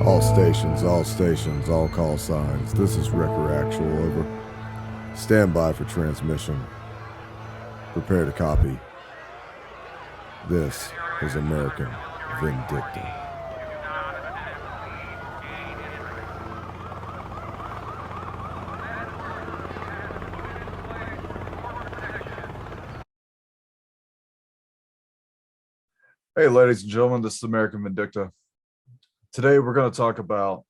All stations, all call signs. This is Wrecker Actual, over. Stand by for transmission. Prepare to copy. This is American Vindicta. Hey, ladies and gentlemen, this is American Vindicta. Today, we're going to talk about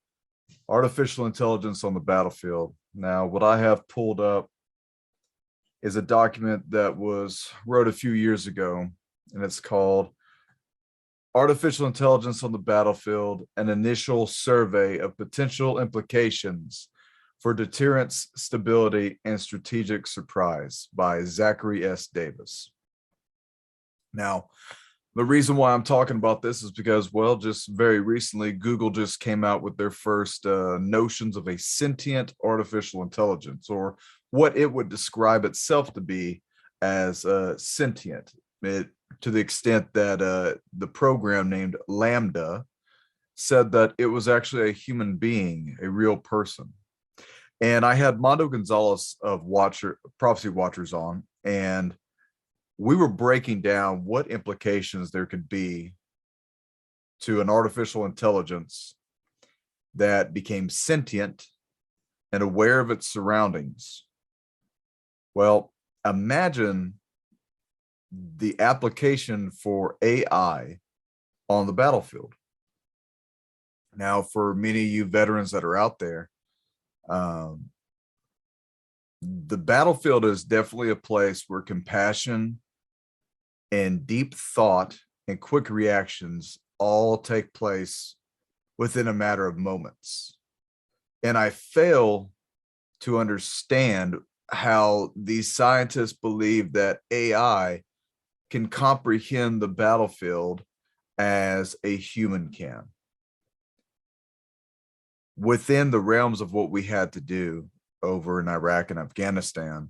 artificial intelligence on the battlefield. Now, what I have pulled up is a document that was wrote a few years ago, and it's called Artificial Intelligence on the Battlefield, an Initial Survey of Potential Implications for Deterrence, Stability, and Strategic Surprise by Zachary S. Davis. Now, the reason why I'm talking about this is because, well, just very recently, Google just came out with their first notions of a sentient artificial intelligence, or what it would describe itself to be as sentient, to the extent that the program named Lambda said that it was actually a human being, a real person. And I had Mondo Gonzalez of Prophecy Watchers on, and we were breaking down what implications there could be to an artificial intelligence that became sentient and aware of its surroundings. Well, imagine the application for AI on the battlefield. Now, for many of you veterans that are out there, the battlefield is definitely a place where compassion and deep thought and quick reactions all take place within a matter of moments. And I fail to understand how these scientists believe that AI can comprehend the battlefield as a human can. Within the realms of what we had to do over in Iraq and Afghanistan,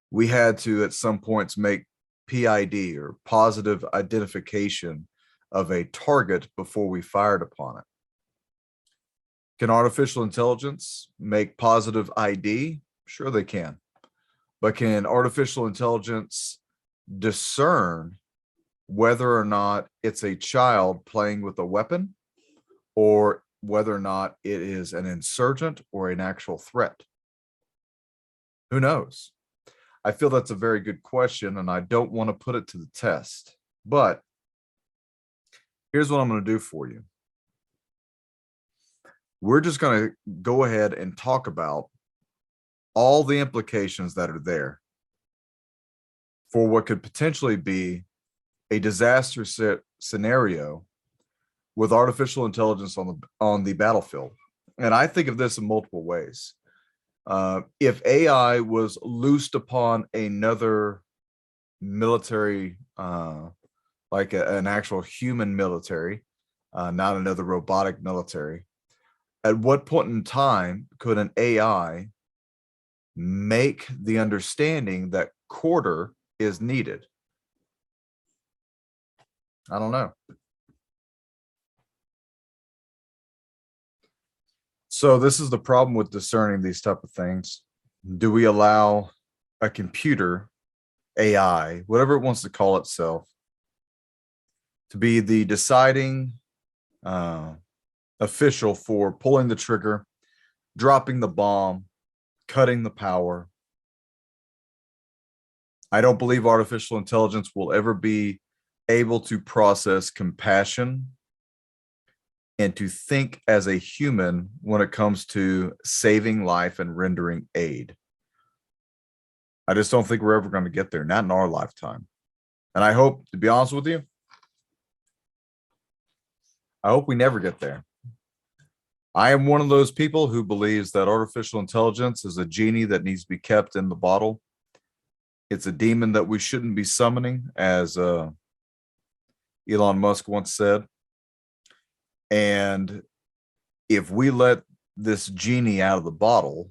we had to at some points make PID, or positive identification of a target, before we fired upon it. Can artificial intelligence make positive ID? Sure they can. But can artificial intelligence discern whether or not it's a child playing with a weapon, or whether or not it is an insurgent or an actual threat? Who knows? I feel that's a very good question, and I don't want to put it to the test. But here's what I'm going to do for you. We're just going to go ahead and talk about all the implications that are there for what could potentially be a disaster scenario with artificial intelligence on the battlefield. And I think of this in multiple ways. If AI was loosed upon another military, like an actual human military, not another robotic military, at what point in time could an AI make the understanding that quarter is needed? I don't know. So this is the problem with discerning these type of things. Do we allow a computer, AI, whatever it wants to call itself, to be the deciding official for pulling the trigger, dropping the bomb, cutting the power? I don't believe artificial intelligence will ever be able to process compassion and to think as a human when it comes to saving life and rendering aid. I just don't think we're ever going to get there, not in our lifetime. And I hope, to be honest with you, I hope we never get there. I am one of those people who believes that artificial intelligence is a genie that needs to be kept in the bottle. It's a demon that we shouldn't be summoning, as Elon Musk once said. And if we let this genie out of the bottle,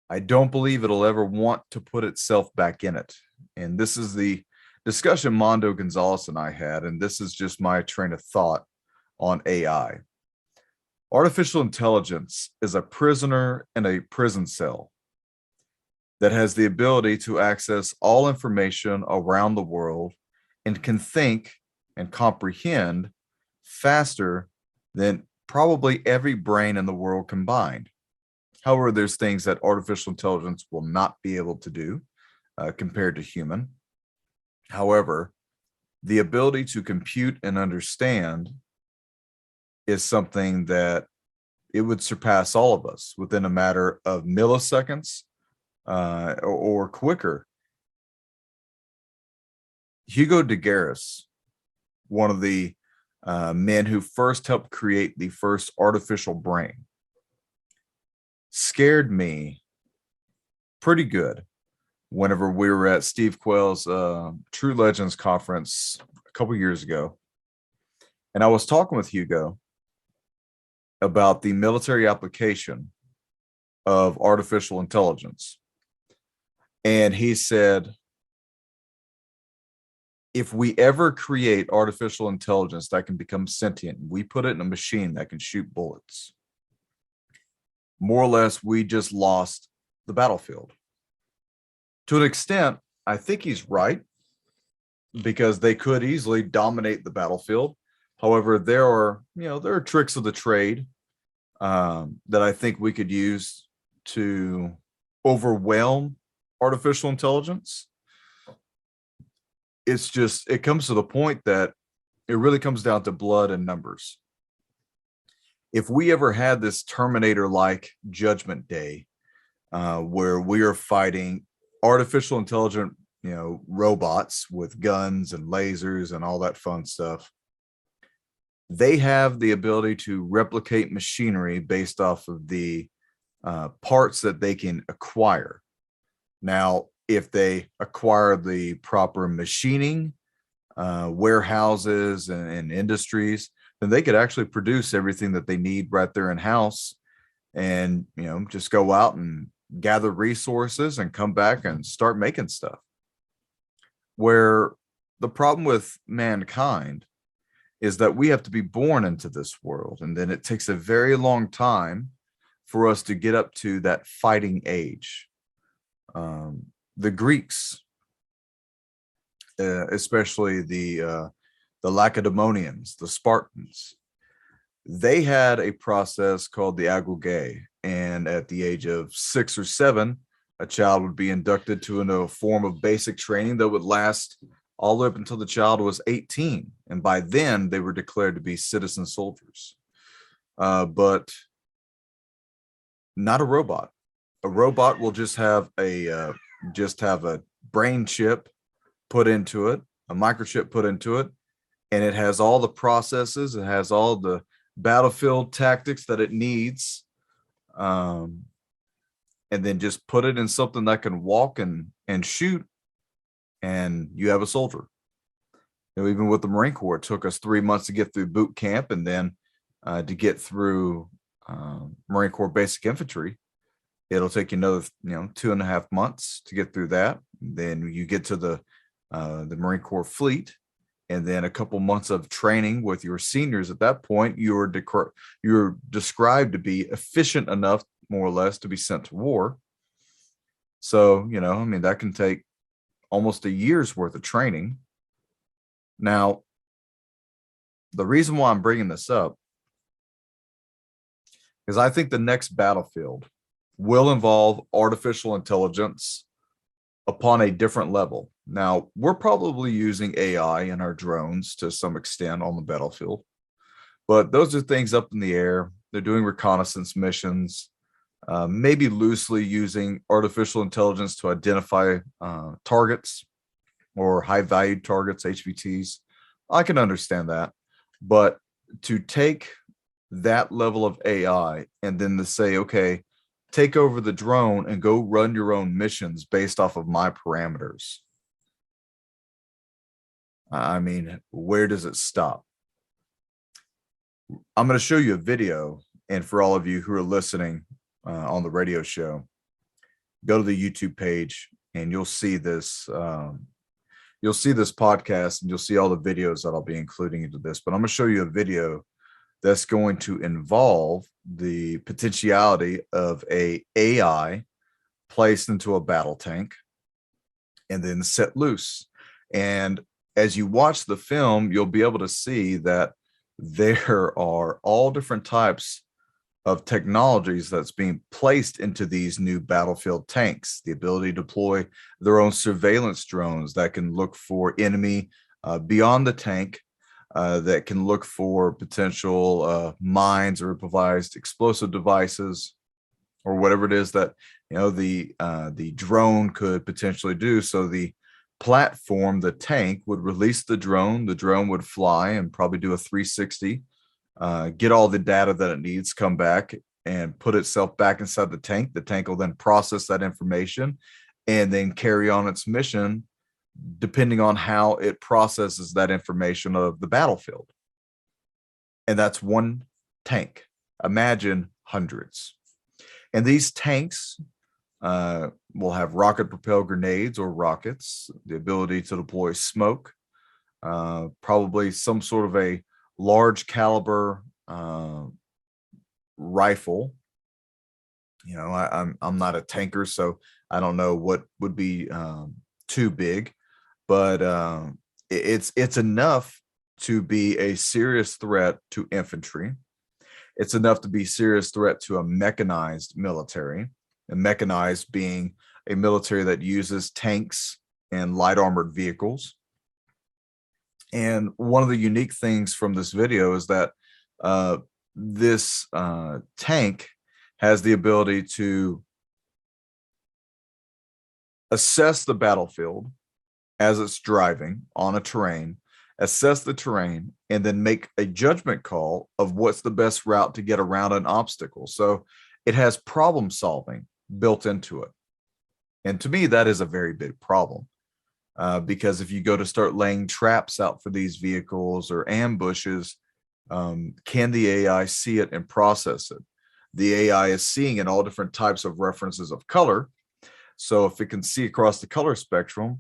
I don't believe it'll ever want to put itself back in it. And this is the discussion Mondo Gonzalez and I had, and this is just my train of thought on AI. Artificial intelligence is a prisoner in a prison cell that has the ability to access all information around the world and can think and comprehend faster than probably every brain in the world combined. However, there's things that artificial intelligence will not be able to do compared to human. However, the ability to compute and understand is something that it would surpass all of us within a matter of milliseconds or quicker. Hugo de Garis, one of the men who first helped create the first artificial brain, scared me pretty good whenever we were at Steve Quayle's True Legends conference a couple years ago. And I was talking with Hugo about the military application of artificial intelligence. And he said, if we ever create artificial intelligence that can become sentient, we put it in a machine that can shoot bullets, more or less, we just lost the battlefield. To an extent, I think he's right, because they could easily dominate the battlefield. However, there are tricks of the trade that I think we could use to overwhelm artificial intelligence. It comes to the point that it really comes down to blood and numbers. If we ever had this Terminator-like Judgment Day, where we are fighting artificial intelligent, robots with guns and lasers and all that fun stuff, they have the ability to replicate machinery based off of the parts that they can acquire. Now, if they acquire the proper machining, warehouses and industries, then they could actually produce everything that they need right there in house, and just go out and gather resources and come back and start making stuff. Where the problem with mankind is that we have to be born into this world, and then it takes a very long time for us to get up to that fighting age. The Greeks, especially the Lacedaemonians, the Spartans, they had a process called the agoge, and at the age of 6 or 7, a child would be inducted to a form of basic training that would last all the way up until the child was 18, and by then they were declared to be citizen soldiers. But not a robot. A robot will just have a brain chip put into it, a microchip put into it, and it has all the processes, it has all the battlefield tactics that it needs, and then just put it in something that can walk and shoot, and you have a soldier. Even with the Marine Corps, it took us 3 months to get through boot camp, and then to get through Marine Corps basic infantry. It'll take you another 2.5 months to get through that. Then you get to the Marine Corps fleet, and then a couple months of training with your seniors. At that point, you're described to be efficient enough, more or less, to be sent to war. So, that can take almost a year's worth of training. Now, the reason why I'm bringing this up is I think the next battlefield will involve artificial intelligence upon a different level. Now, we're probably using AI in our drones to some extent on the battlefield, but those are things up in the air. They're doing reconnaissance missions, maybe loosely using artificial intelligence to identify targets or high-valued targets, HVTs. I can understand that, but to take that level of AI and then to say, okay, take over the drone and go run your own missions based off of my parameters. I mean, where does it stop? I'm going to show you a video, and for all of you who are listening on the radio show, go to the YouTube page and you'll see this. You'll see this podcast, and you'll see all the videos that I'll be including into this. But I'm going to show you a video that's going to involve the potentiality of a AI placed into a battle tank and then set loose. And as you watch the film, you'll be able to see that there are all different types of technologies that's being placed into these new battlefield tanks. The ability to deploy their own surveillance drones that can look for enemy beyond the tank, that can look for potential mines or improvised explosive devices, or whatever it is that the drone could potentially do. So the platform, the tank, would release the drone would fly and probably do a 360, get all the data that it needs, come back and put itself back inside the tank. The tank will then process that information and then carry on its mission depending on how it processes that information of the battlefield. And that's one tank. Imagine hundreds. And these tanks will have rocket propelled grenades or rockets, the ability to deploy smoke, probably some sort of a large caliber rifle. I'm not a tanker, so I don't know what would be too big, but it's enough to be a serious threat to infantry. It's enough to be a serious threat to a mechanized military, and mechanized being a military that uses tanks and light armored vehicles. And one of the unique things from this video is that this tank has the ability to assess the battlefield as it's driving on a terrain, assess the terrain, and then make a judgment call of what's the best route to get around an obstacle. So it has problem solving built into it. And to me, that is a very big problem, because if you go to start laying traps out for these vehicles or ambushes, can the AI see it and process it? The AI is seeing in all different types of references of color. So if it can see across the color spectrum,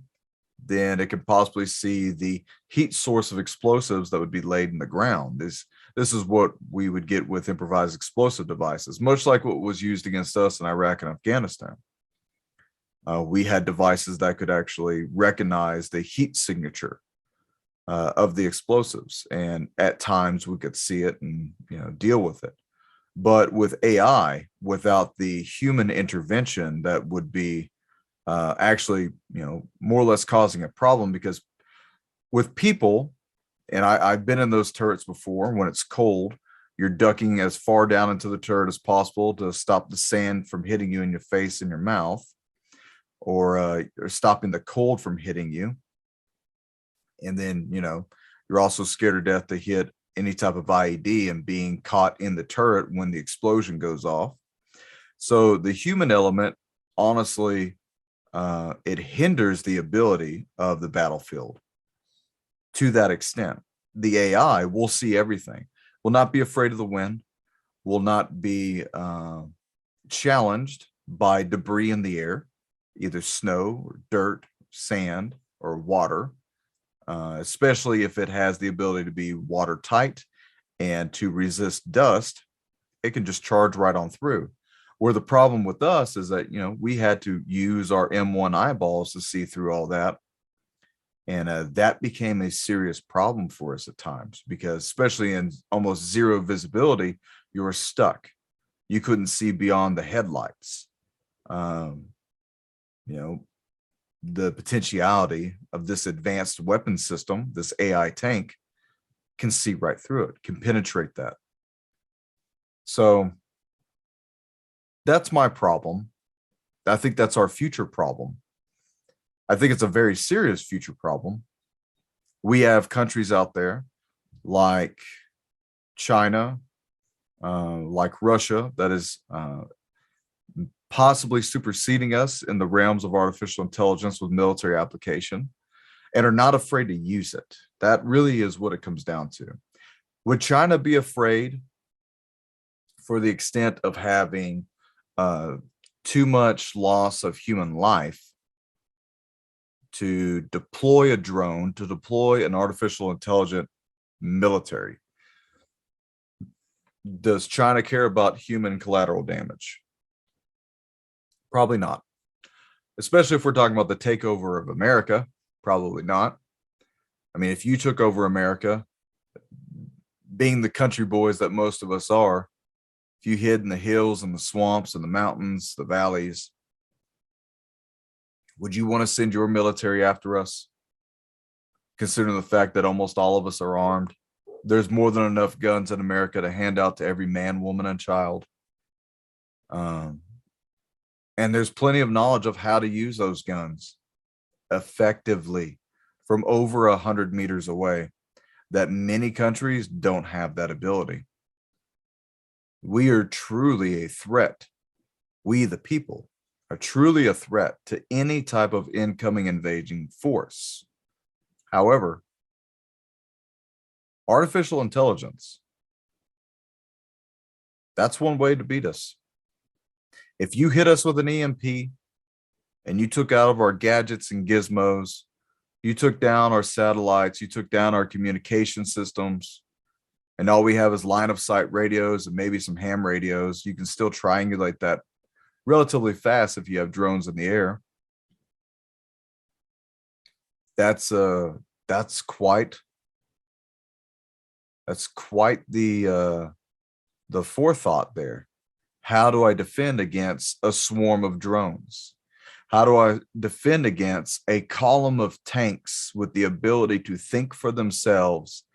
then it can possibly see the heat source of explosives that would be laid in the ground. This is what we would get with improvised explosive devices, much like what was used against us in Iraq and Afghanistan. We had devices that could actually recognize the heat signature of the explosives, and at times we could see it and deal with it. But with AI, without the human intervention, that would be actually, more or less causing a problem, because with people, and I've been in those turrets before, when it's cold, you're ducking as far down into the turret as possible to stop the sand from hitting you in your face and your mouth, or stopping the cold from hitting you. And then, you're also scared to death to hit any type of IED and being caught in the turret when the explosion goes off. So the human element, honestly, it hinders the ability of the battlefield to that extent. The AI will see everything, will not be afraid of the wind, will not be challenged by debris in the air, either snow or dirt, sand, or water, especially if it has the ability to be watertight and to resist dust. It can just charge right on through. Where the problem with us is that, we had to use our M1 eyeballs to see through all that. And that became a serious problem for us at times, because especially in almost zero visibility, you were stuck. You couldn't see beyond the headlights. The potentiality of this advanced weapon system, this AI tank, can see right through it, can penetrate that. So that's my problem. I think that's our future problem. I think it's a very serious future problem. We have countries out there like China, like Russia, that is possibly superseding us in the realms of artificial intelligence with military application, and are not afraid to use it. That really is what it comes down to. Would China be afraid for the extent of having too much loss of human life to deploy a drone, to deploy an artificial intelligent military? Does China care about human collateral damage? Probably not. Especially if we're talking about the takeover of America, probably not. I mean, if you took over America, being the country boys that most of us are, if you hid in the hills and the swamps and the mountains, the valleys, would you want to send your military after us? Considering the fact that almost all of us are armed, there's more than enough guns in America to hand out to every man, woman, and child. And there's plenty of knowledge of how to use those guns effectively from over 100 meters away that many countries don't have that ability. We are truly a threat. We, the people, are truly a threat to any type of incoming invading force. However, artificial intelligence, that's one way to beat us. If you hit us with an EMP and you took out of our gadgets and gizmos, you took down our satellites, you took down our communication systems, and all we have is line of sight radios and maybe some ham radios, you can still triangulate that relatively fast if you have drones in the air. That's quite the forethought there. How do I defend against a swarm of drones? How do I defend against a column of tanks with the ability to think for themselves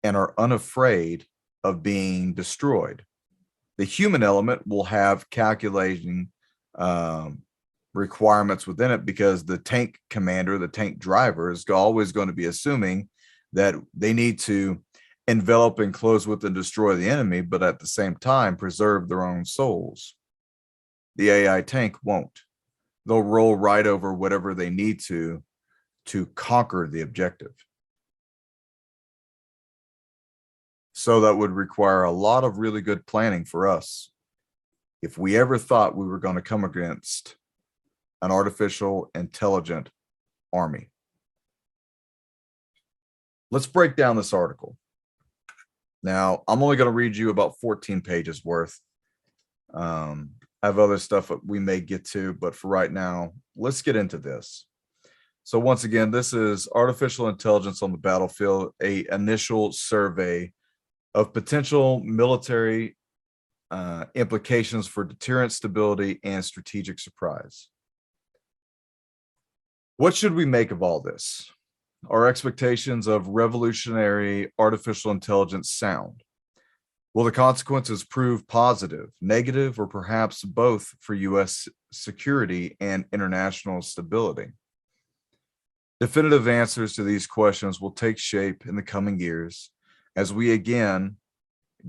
and are unafraid of being destroyed? The human element will have calculating requirements within it, because the tank commander, the tank driver, is always going to be assuming that they need to envelop, enclose with, and destroy the enemy, but at the same time preserve their own souls. The AI tank won't. They'll roll right over whatever they need to conquer the objective. So that would require a lot of really good planning for us if we ever thought we were going to come against an artificial intelligent army. Let's break down this article. Now, I'm only going to read you about 14 pages worth. I have other stuff that we may get to, but for right now, let's get into this. So once again, this is Artificial Intelligence on the Battlefield, a initial survey of potential military implications for deterrence, stability, and strategic surprise. What should we make of all this? Are expectations of revolutionary artificial intelligence sound? Will the consequences prove positive, negative, or perhaps both for U.S. security and international stability? Definitive answers to these questions will take shape in the coming years as we again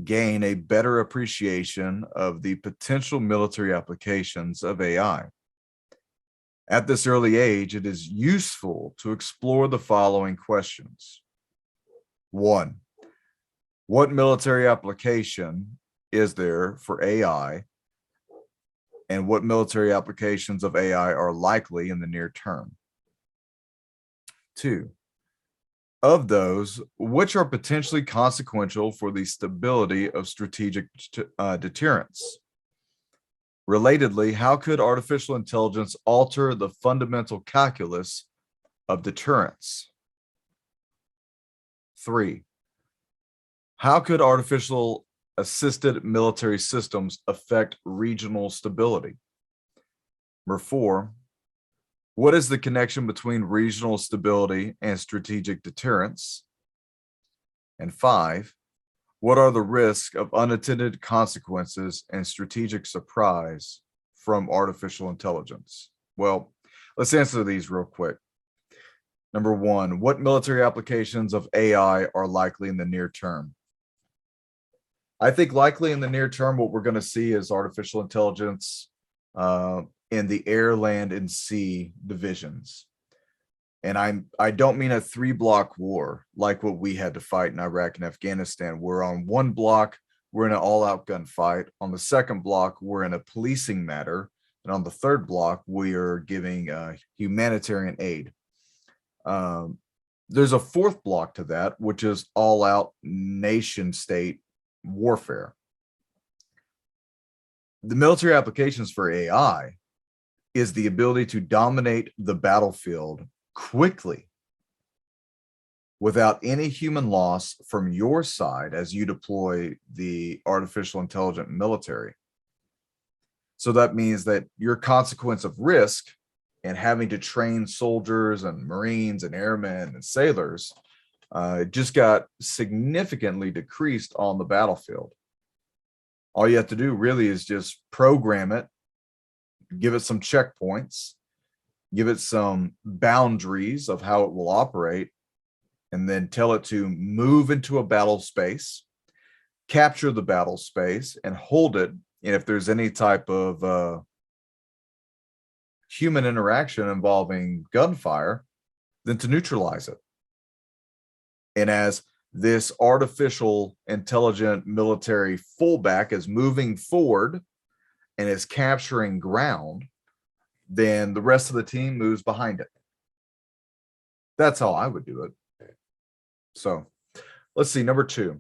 gain a better appreciation of the potential military applications of AI. At this early age, it is useful to explore the following questions. 1. What military application is there for AI, and what military applications of AI are likely in the near term? 2. Of those, which are potentially consequential for the stability of strategic deterrence? Relatedly, how could artificial intelligence alter the fundamental calculus of deterrence? 3. How could artificial assisted military systems affect regional stability? Number 4, what is the connection between regional stability and strategic deterrence? And 5, what are the risks of unattended consequences and strategic surprise from artificial intelligence? Well, let's answer these real quick. Number 1, what military applications of AI are likely in the near term? I think likely in the near term, what we're going to see is artificial intelligence in the air, land, and sea divisions. And I don't mean a 3-block war like what we had to fight in Iraq and Afghanistan. We're on one block, we're in an all-out gunfight. On the second block, we're in a policing matter. And on the third block, we are giving humanitarian aid. There's a fourth block to that, which is all-out nation state warfare. The military applications for AI is the ability to dominate the battlefield quickly without any human loss from your side as you deploy the artificial intelligent military. So that means that your consequence of risk and having to train soldiers and Marines and airmen and sailors just got significantly decreased on the battlefield. All you have to do really is just program it, give it some checkpoints, give it some boundaries of how it will operate, and then tell it to move into a battle space, capture the battle space, and hold it. And if there's any type of human interaction involving gunfire, then to neutralize it. And as this artificial intelligent military fullback is moving forward and is capturing ground, then the rest of the team moves behind it. That's how I would do it. So let's see, number 2.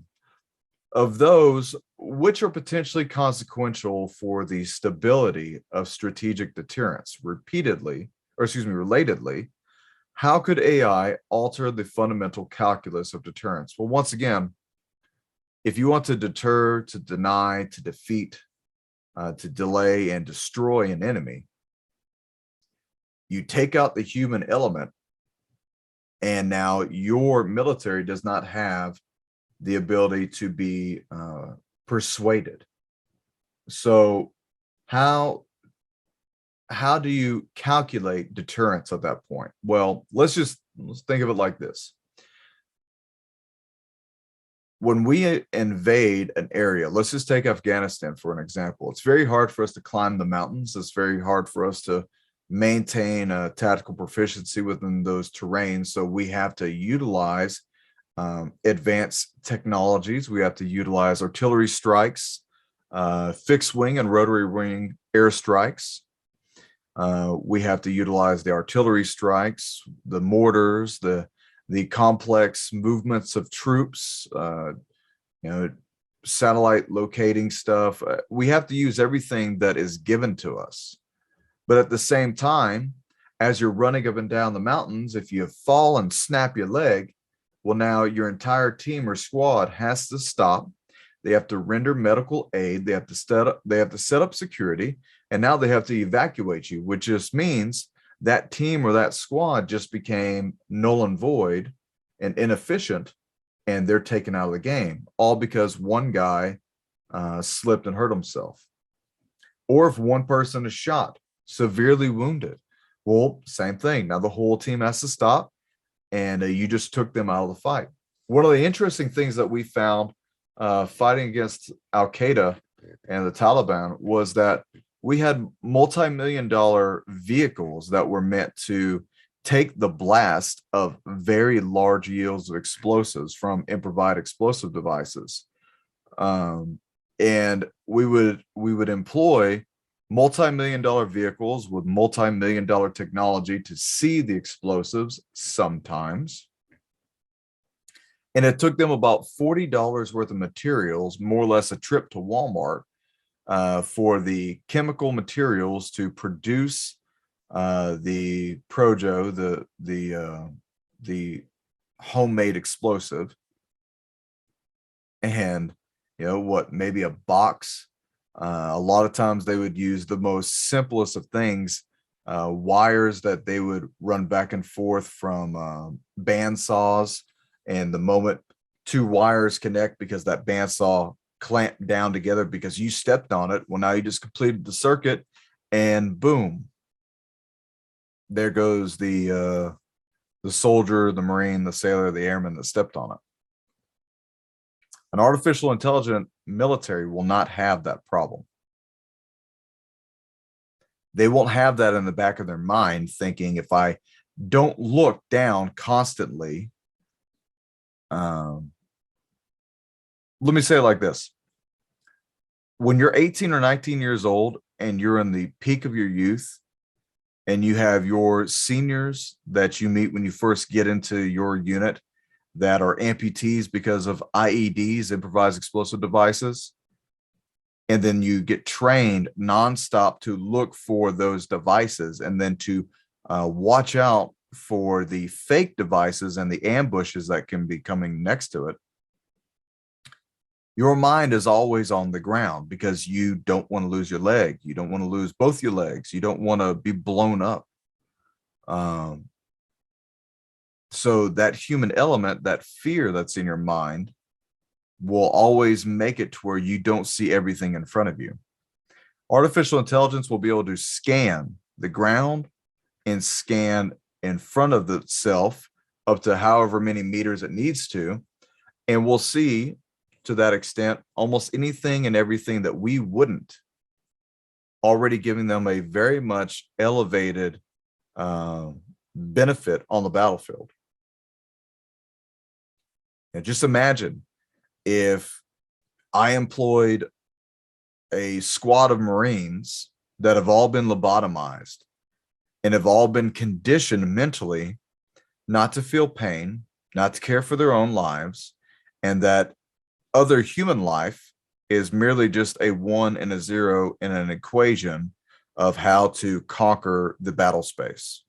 Of those, which are potentially consequential for the stability of strategic deterrence? Relatedly, how could AI alter the fundamental calculus of deterrence? Well, once again, if you want to deter, to deny, to defeat, to delay and destroy an enemy, you take out the human element, and now your military does not have the ability to be persuaded. So how do you calculate deterrence at that point? Well, let's think of it like this. When we invade an area, let's just take Afghanistan for an example. It's very hard for us to climb the mountains. It's very hard for us to maintain a tactical proficiency within those terrains. So we have to utilize advanced technologies. We have to utilize artillery strikes, fixed wing and rotary wing airstrikes. We have to utilize the artillery strikes, the mortars, the complex movements of troops, satellite locating stuff. We have to use everything that is given to us. But at the same time, as you're running up and down the mountains, if you fall and snap your leg, well, now your entire team or squad has to stop. They have to render medical aid. They have to set up security, and now they have to evacuate you, which just means that team or that squad just became null and void and inefficient, and they're taken out of the game, all because one guy slipped and hurt himself. Or if one person is shot, severely wounded, well, same thing. Now the whole team has to stop, and you just took them out of the fight. One of the interesting things that we found fighting against Al-Qaeda and the Taliban was that we had multi-million-dollar vehicles that were meant to take the blast of very large yields of explosives from improvised explosive devices. And we would employ multi-million-dollar vehicles with multi-million-dollar technology to see the explosives sometimes. And it took them about $40 worth of materials, more or less a trip to Walmart, for the chemical materials to produce the Projo, the homemade explosive. And maybe a box. A lot of times they would use the most simplest of things, wires that they would run back and forth from bandsaws. And the moment 2 wires connect, because that bandsaw clamped down together because you stepped on it, well, now you just completed the circuit, and boom, there goes the soldier, the Marine, the sailor, the airman that stepped on it. An artificial intelligent military will not have that problem. They won't have that in the back of their mind, thinking, if I don't look down constantly, let me say it like this. When you're 18 or 19 years old and you're in the peak of your youth, and you have your seniors that you meet when you first get into your unit that are amputees because of IEDs, improvised explosive devices. And then you get trained nonstop to look for those devices and then to watch out for the fake devices and the ambushes that can be coming next to it. Your mind is always on the ground because you don't want to lose your leg. You don't want to lose both your legs. You don't want to be blown up. So that human element, that fear that's in your mind, will always make it to where you don't see everything in front of you. Artificial intelligence will be able to scan the ground and scan in front of itself up to however many meters it needs to, and we'll see to that extent almost anything and everything that we wouldn't, already giving them a very much elevated benefit on the battlefield. And just imagine if I employed a squad of Marines that have all been lobotomized and have all been conditioned mentally not to feel pain, not to care for their own lives, and that other human life is merely just a 1 and a 0 in an equation of how to conquer the battle space.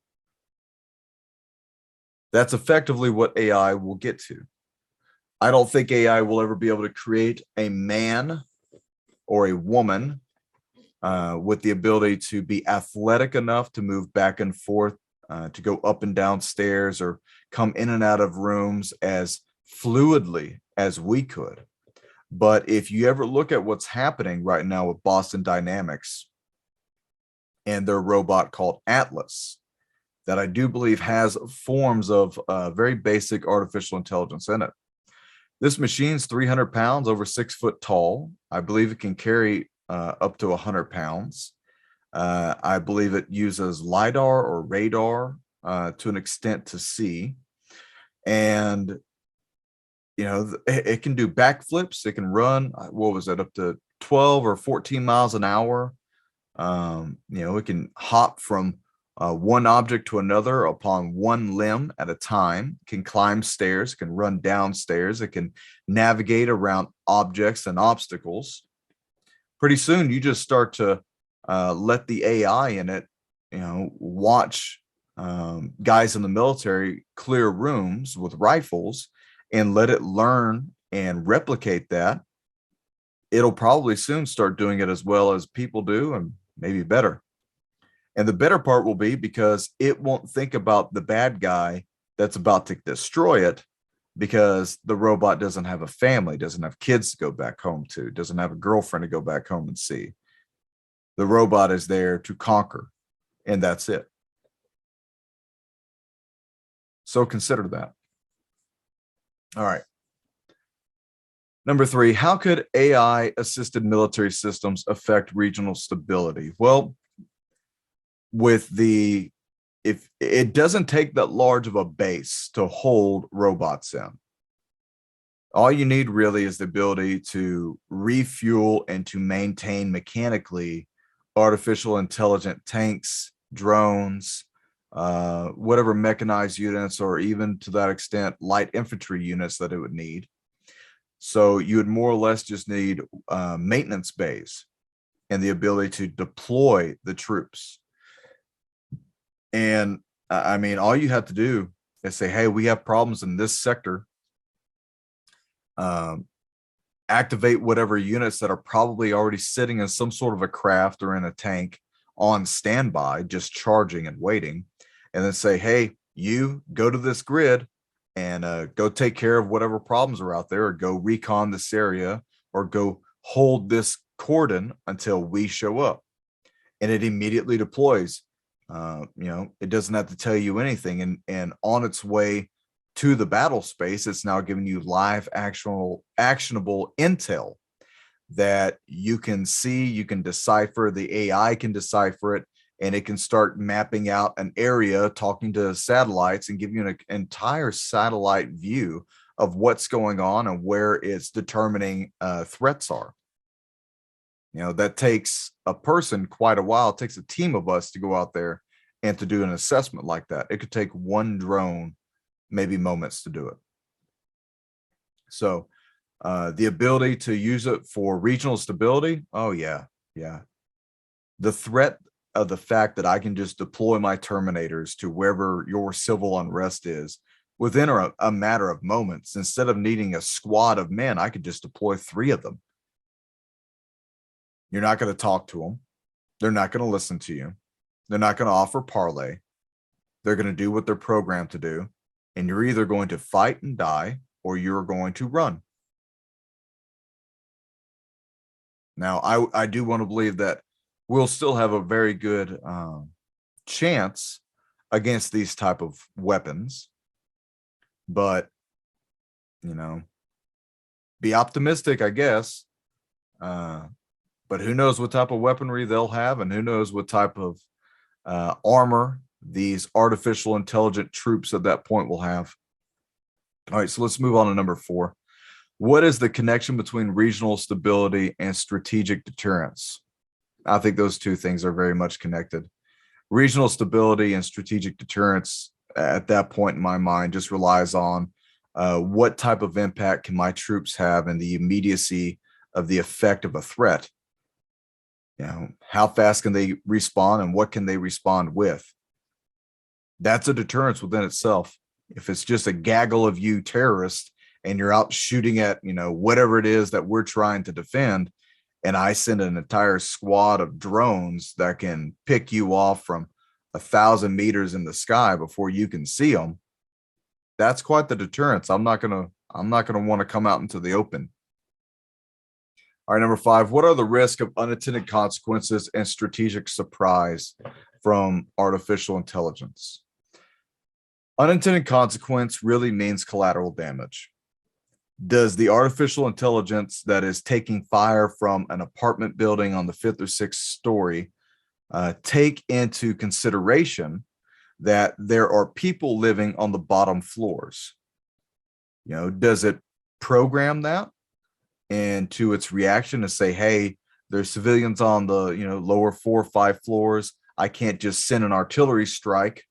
That's effectively what AI will get to. I don't think AI will ever be able to create a man or a woman with the ability to be athletic enough to move back and forth, to go up and down stairs or come in and out of rooms as fluidly as we could. But if you ever look at what's happening right now with Boston Dynamics and their robot called Atlas, that I do believe has forms of very basic artificial intelligence in it. This machine's 300 pounds, over 6 foot tall. I believe it can carry up to 100 pounds. I believe it uses LiDAR or radar to an extent to see. And, you know, it can do backflips. It can run, what was it, up to 12 or 14 miles an hour. You know, it can hop from one object to another upon one limb at a time, can climb stairs, can run downstairs, it can navigate around objects and obstacles. Pretty soon you just start to let the AI in it, you know, watch guys in the military clear rooms with rifles and let it learn and replicate that. It'll probably soon start doing it as well as people do, and maybe better. And the better part will be because it won't think about the bad guy that's about to destroy it, because the robot doesn't have a family, doesn't have kids to go back home to, doesn't have a girlfriend to go back home and see. The robot is there to conquer, and that's it. So consider that. All right. Number 3, how could AI-assisted military systems affect regional stability? Well, if it doesn't take that large of a base to hold robots in. All you need really is the ability to refuel and to maintain mechanically artificial intelligent tanks, drones, whatever mechanized units, or even to that extent, light infantry units that it would need. So you would more or less just need maintenance bays and the ability to deploy the troops. And I mean, all you have to do is say, hey, we have problems in this sector. Activate whatever units that are probably already sitting in some sort of a craft or in a tank on standby, just charging and waiting. And then say, hey, you go to this grid and go take care of whatever problems are out there, or go recon this area, or go hold this cordon until we show up. And it immediately deploys. You know, it doesn't have to tell you anything, and on its way to the battle space, it's now giving you live actionable intel that you can see, you can decipher, the AI can decipher it, and it can start mapping out an area, talking to satellites, and give you an entire satellite view of what's going on and where it's determining threats are. You know, that takes a person quite a while. It takes a team of us to go out there and to do an assessment like that. It could take one drone maybe moments to do it. So the ability to use it for regional stability. Oh yeah. Yeah. The threat of the fact that I can just deploy my terminators to wherever your civil unrest is within a matter of moments. Instead of needing a squad of men, I could just deploy 3 of them. You're not going to talk to them. They're not going to listen to you. They're not going to offer parlay. They're going to do what they're programmed to do. And you're either going to fight and die or you're going to run. Now, I do want to believe that we'll still have a very good chance against these type of weapons. But, you know, be optimistic, I guess. But who knows what type of weaponry they'll have, and who knows what type of armor these artificial intelligent troops at that point will have. All right, so let's move on to number 4. What is the connection between regional stability and strategic deterrence? I think those two things are very much connected. Regional stability and strategic deterrence at that point in my mind just relies on what type of impact can my troops have and the immediacy of the effect of a threat. You know, how fast can they respond and what can they respond with? That's a deterrence within itself. If it's just a gaggle of you terrorists and you're out shooting at, you know, whatever it is that we're trying to defend, and I send an entire squad of drones that can pick you off from 1,000 meters in the sky before you can see them, that's quite the deterrence. I'm not gonna want to come out into the open. All right, number 5, what are the risks of unintended consequences and strategic surprise from artificial intelligence? Unintended consequence really means collateral damage. Does the artificial intelligence that is taking fire from an apartment building on the 5th or 6th story take into consideration that there are people living on the bottom floors? You know, does it program that into its reaction to say, hey, there's civilians on the, you know, lower 4 or 5 floors. I can't just send an artillery strike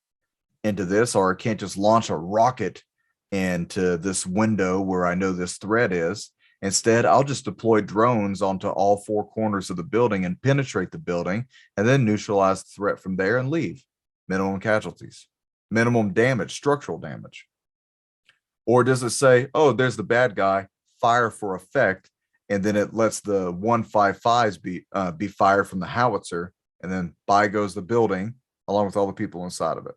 into this, or I can't just launch a rocket into this window where I know this threat is. Instead, I'll just deploy drones onto all 4 corners of the building and penetrate the building and then neutralize the threat from there and leave. Minimum casualties, minimum damage, structural damage. Or does it say, oh, there's the bad guy, fire for effect, and then it lets the 155s be fired from the howitzer, and then by goes the building along with all the people inside of it?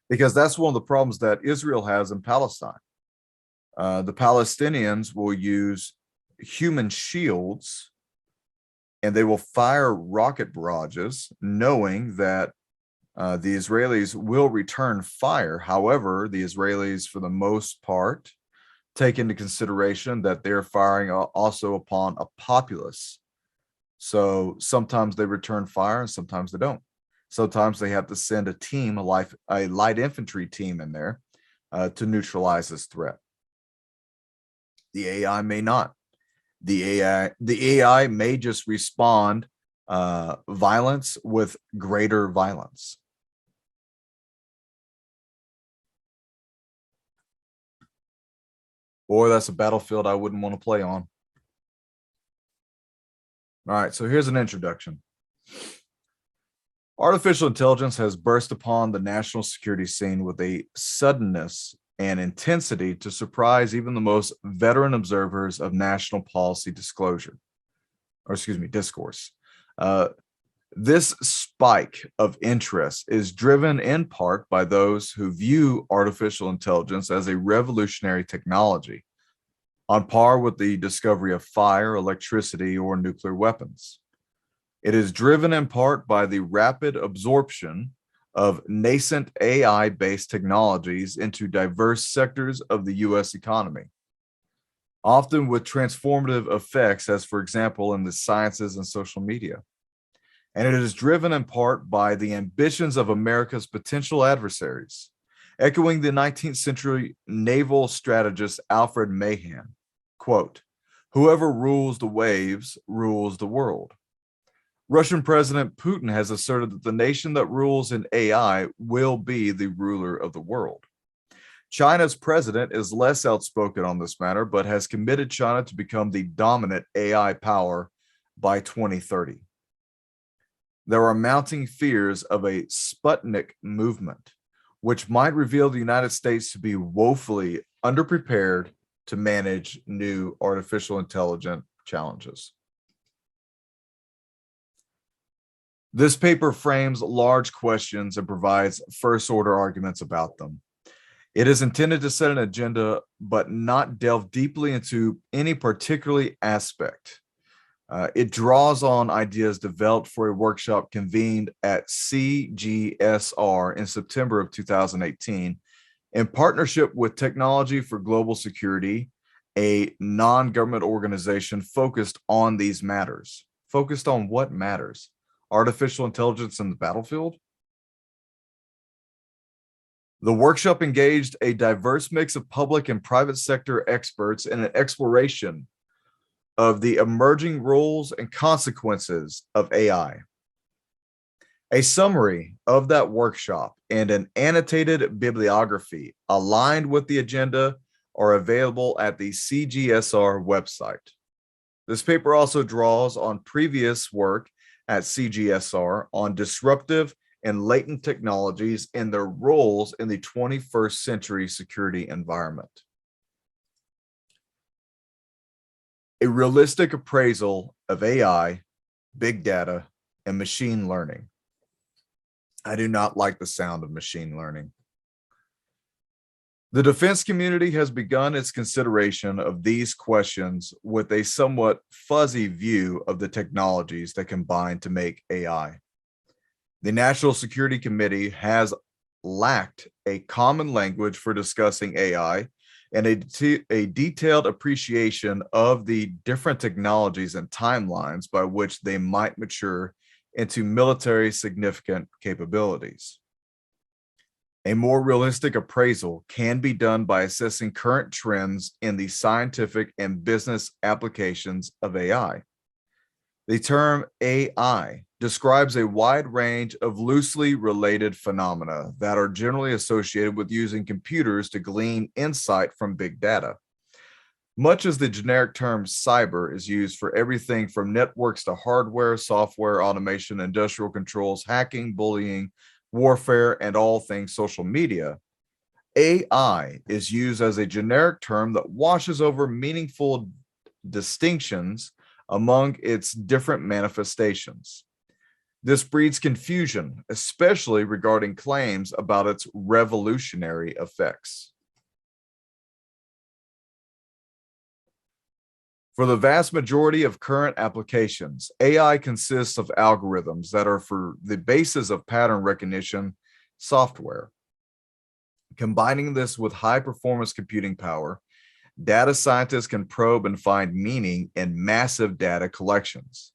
Because that's one of the problems that Israel has in Palestine. The Palestinians will use human shields and they will fire rocket barrages knowing that the Israelis will return fire. However, the Israelis, for the most part, take into consideration that they're firing also upon a populace. So sometimes they return fire and sometimes they don't. Sometimes they have to send a team, a light infantry team in there to neutralize this threat. The AI may not. The AI may just respond violence with greater violence. Boy, that's a battlefield I wouldn't want to play on. All right, so here's an introduction. Artificial intelligence has burst upon the national security scene with a suddenness and intensity to surprise even the most veteran observers of national policy discourse. This spike of interest is driven in part by those who view artificial intelligence as a revolutionary technology, on par with the discovery of fire, electricity, or nuclear weapons. It is driven in part by the rapid absorption of nascent AI-based technologies into diverse sectors of the U.S. economy, often with transformative effects, as for example, in the sciences and social media. And it is driven in part by the ambitions of America's potential adversaries, echoing the 19th century naval strategist Alfred Mahan, quote, "Whoever rules the waves rules the world." Russian President Putin has asserted that the nation that rules in AI will be the ruler of the world. China's president is less outspoken on this matter, but has committed China to become the dominant AI power by 2030. There are mounting fears of a Sputnik movement, which might reveal the United States to be woefully underprepared to manage new artificial intelligence challenges. This paper frames large questions and provides first-order arguments about them. It is intended to set an agenda, but not delve deeply into any particular aspect. It draws on ideas developed for a workshop convened at CGSR in September of 2018 in partnership with Technology for Global Security, a non-government organization focused on these matters. Focused on what matters? Artificial intelligence in the battlefield? The workshop engaged a diverse mix of public and private sector experts in an exploration of the emerging roles and consequences of AI. A summary of that workshop and an annotated bibliography aligned with the agenda are available at the CGSR website. This paper also draws on previous work at CGSR on disruptive and latent technologies and their roles in the 21st century security environment. A realistic appraisal of AI, big data, and machine learning. I do not like the sound of machine learning. The defense community has begun its consideration of these questions with a somewhat fuzzy view of the technologies that combine to make AI. The National Security Committee has lacked a common language for discussing AI and a detailed appreciation of the different technologies and timelines by which they might mature into military significant capabilities. A more realistic appraisal can be done by assessing current trends in the scientific and business applications of AI. The term AI describes a wide range of loosely related phenomena that are generally associated with using computers to glean insight from big data. Much as the generic term cyber is used for everything from networks to hardware, software, automation, industrial controls, hacking, bullying, warfare, and all things social media, AI is used as a generic term that washes over meaningful distinctions among its different manifestations. This breeds confusion, especially regarding claims about its revolutionary effects. For the vast majority of current applications, AI consists of algorithms that are for the basis of pattern recognition software. Combining this with high-performance computing power, data scientists can probe and find meaning in massive data collections.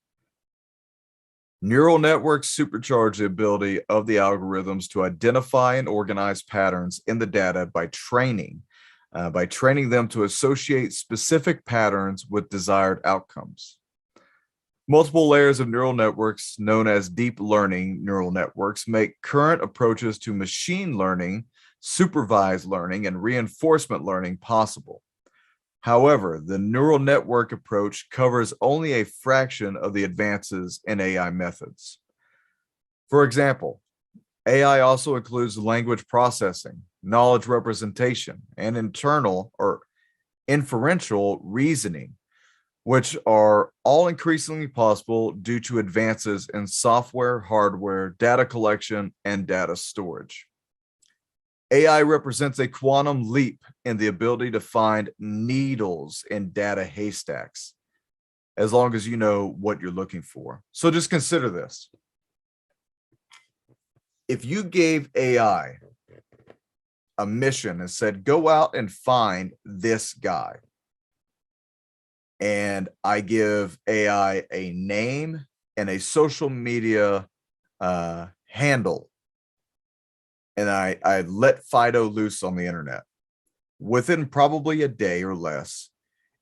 Neural networks supercharge the ability of the algorithms to identify and organize patterns in the data by training them to associate specific patterns with desired outcomes. Multiple layers of neural networks, known as deep learning neural networks, make current approaches to machine learning, supervised learning, and reinforcement learning possible. However, the neural network approach covers only a fraction of the advances in AI methods. For example, AI also includes language processing, knowledge representation, and internal or inferential reasoning, which are all increasingly possible due to advances in software, hardware, data collection, and data storage. AI represents a quantum leap in the ability to find needles in data haystacks, as long as you know what you're looking for. So just consider this. If you gave AI a mission and said, go out and find this guy, and I give AI a name and a social media handle, and I let Fido loose on the internet, within probably a day or less,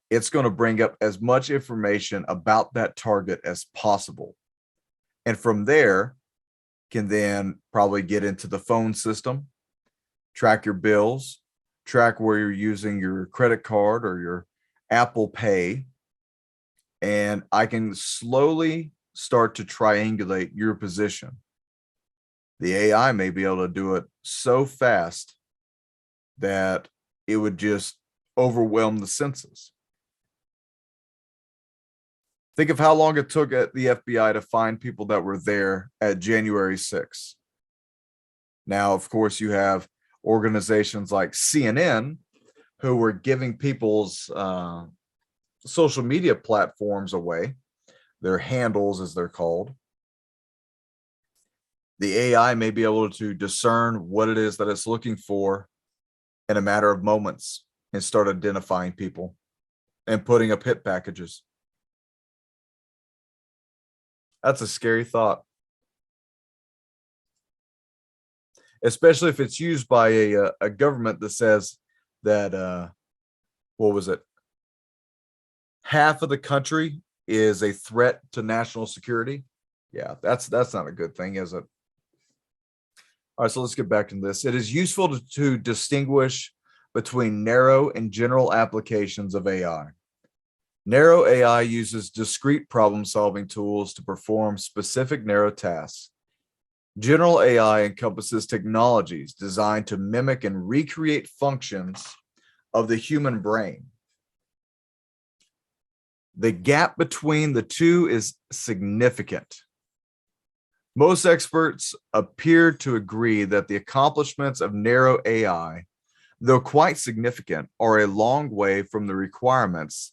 it's going to bring up as much information about that target as possible. And from there, can then probably get into the phone system, track your bills, track where you're using your credit card or your Apple Pay, and I can slowly start to triangulate your position. The AI may be able to do it so fast that it would just overwhelm the senses. Think of how long it took at the FBI to find people that were there at January 6th. Now, of course, you have organizations like CNN who were giving people's social media platforms away, their handles as they're called. The AI may be able to discern what it is that it's looking for in a matter of moments and start identifying people and putting up hit packages. That's a scary thought. Especially if it's used by a government that says that, what was it? Half of the country is a threat to national security. Yeah, that's not a good thing, is it? All right, so let's get back to this. It is useful to distinguish between narrow and general applications of AI. Narrow AI uses discrete problem-solving tools to perform specific narrow tasks. General AI encompasses technologies designed to mimic and recreate functions of the human brain. The gap between the two is significant. Most experts appear to agree that the accomplishments of narrow AI, though quite significant, are a long way from the requirements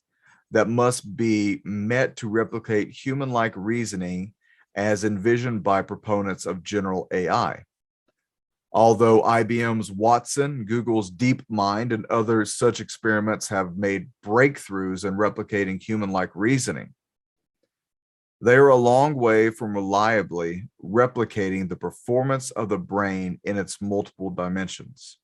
that must be met to replicate human-like reasoning as envisioned by proponents of general AI. Although IBM's Watson, Google's DeepMind, and other such experiments have made breakthroughs in replicating human-like reasoning, they are a long way from reliably replicating the performance of the brain in its multiple dimensions.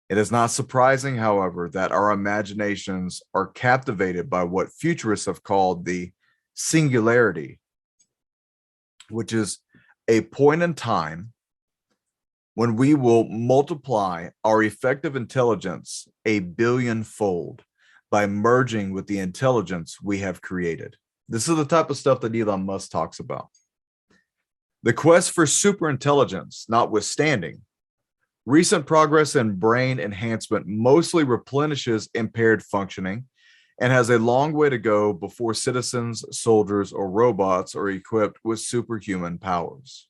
It is not surprising, however, that our imaginations are captivated by what futurists have called the singularity, which is a point in time when we will multiply our effective intelligence a billion-fold by merging with the intelligence we have created. This is the type of stuff that Elon Musk talks about. The quest for superintelligence notwithstanding, recent progress in brain enhancement mostly replenishes impaired functioning and has a long way to go before citizens, soldiers, or robots are equipped with superhuman powers.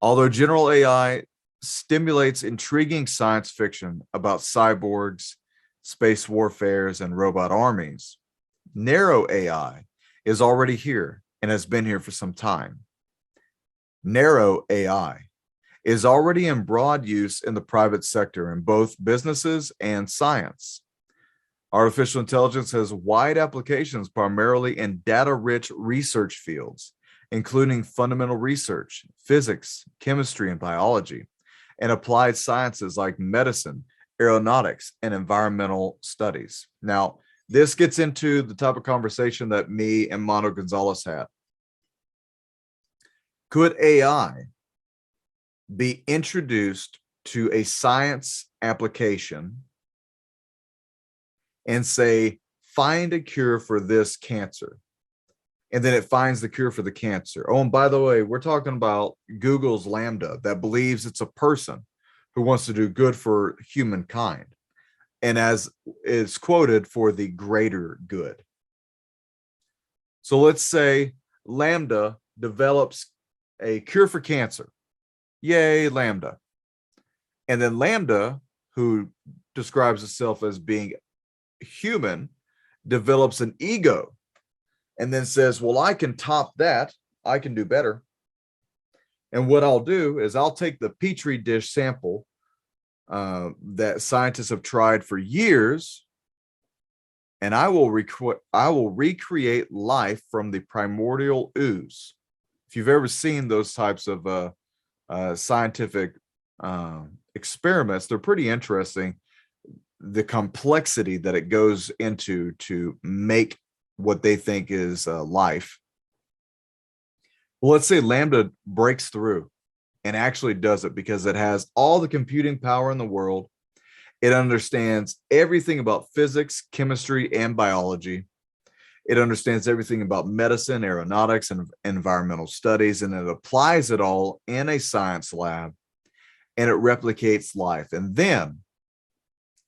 Although general AI stimulates intriguing science fiction about cyborgs, space warfares, and robot armies, narrow AI is already here and has been here for some time. Narrow AI is already in broad use in the private sector in both businesses and science. Artificial intelligence has wide applications primarily in data-rich research fields, including fundamental research, physics, chemistry, and biology, and applied sciences like medicine, aeronautics, and environmental studies. Now, this gets into the type of conversation that me and Mono Gonzalez had. Could AI be introduced to a science application and say, find a cure for this cancer? And then it finds the cure for the cancer. Oh, and by the way, we're talking about Google's Lambda that believes it's a person who wants to do good for humankind. And as is quoted, for the greater good. So let's say Lambda develops a cure for cancer. Yay, Lambda. And then Lambda, who describes itself as being human, develops an ego and then says, well, I can top that. I can do better. And what I'll do is I'll take the Petri dish sample that scientists have tried for years, and I will recreate life from the primordial ooze. If you've ever seen those types of scientific experiments, they're pretty interesting. The complexity that it goes into to make what they think is life. Well, let's say Lambda breaks through and actually does it because it has all the computing power in the world. It understands everything about physics, chemistry, and biology. It understands everything about medicine, aeronautics, and environmental studies, and it applies it all in a science lab, and it replicates life. And then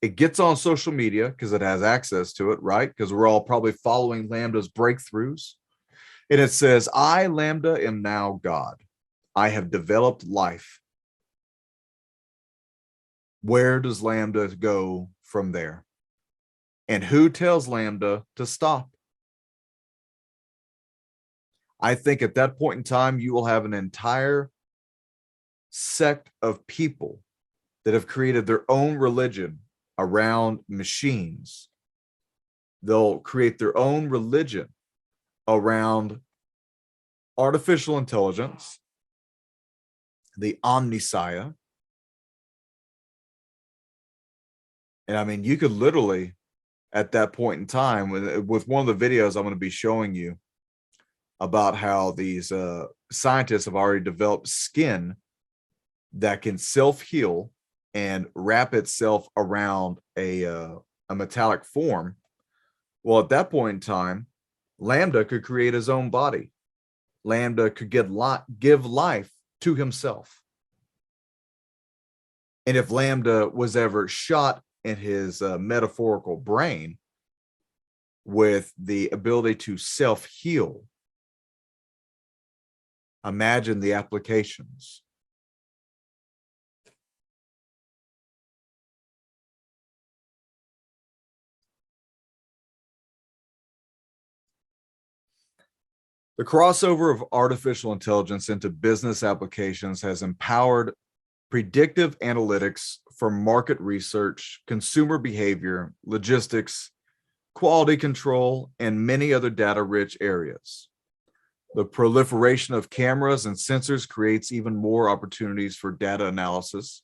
it gets on social media because it has access to it, right? Because we're all probably following Lambda's breakthroughs. And it says, I, Lambda, am now God. I have developed life. Where does Lambda go from there? And who tells Lambda to stop? I think at that point in time, you will have an entire sect of people that have created their own religion around machines. They'll create their own religion around artificial intelligence, the Omnissiah. And I mean, you could literally, at that point in time, with one of the videos I'm going to be showing you about how these scientists have already developed skin that can self-heal and wrap itself around a metallic form. Well, at that point in time, Lambda could create his own body. Lambda could give life to himself. And if Lambda was ever shot in his metaphorical brain with the ability to self-heal, imagine the applications. The crossover of artificial intelligence into business applications has empowered predictive analytics for market research, consumer behavior, logistics, quality control, and many other data-rich areas. The proliferation of cameras and sensors creates even more opportunities for data analysis.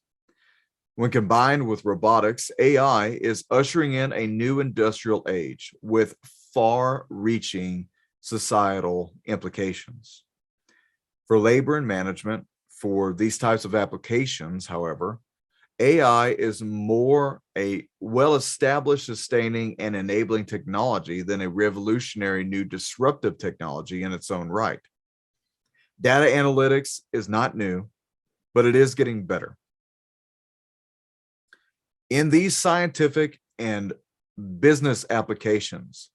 When combined with robotics, AI is ushering in a new industrial age with far-reaching societal implications. For labor and management, for these types of applications, however, AI is more a well-established, sustaining, and enabling technology than a revolutionary new disruptive technology in its own right. Data analytics is not new, but it is getting better. In these scientific and business applications,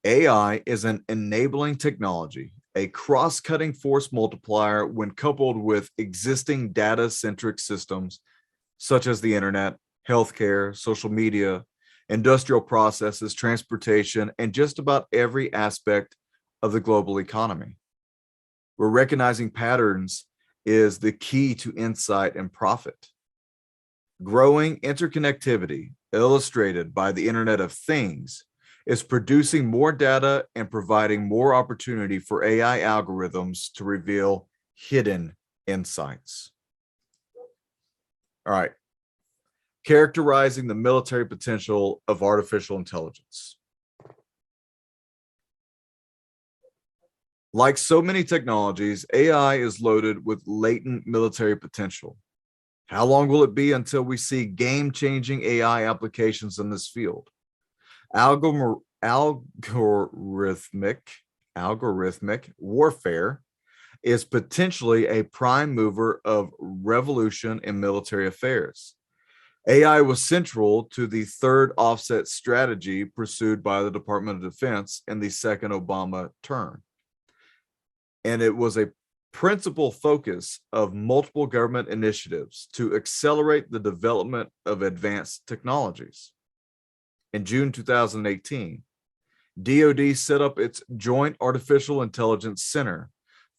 AI is an enabling technology, a cross-cutting force multiplier when coupled with existing data-centric systems such as the internet, healthcare, social media, industrial processes, transportation, and just about every aspect of the global economy. Where recognizing patterns is the key to insight and profit. Growing interconnectivity, illustrated by the Internet of Things, is producing more data and providing more opportunity for AI algorithms to reveal hidden insights. All right. Characterizing the military potential of artificial intelligence. Like so many technologies, AI is loaded with latent military potential. How long will it be until we see game-changing AI applications in this field? Algorithmic warfare is potentially a prime mover of revolution in military affairs. AI was central to the third offset strategy pursued by the Department of Defense in the second Obama term. And it was a principal focus of multiple government initiatives to accelerate the development of advanced technologies. In June 2018, DoD set up its Joint Artificial Intelligence Center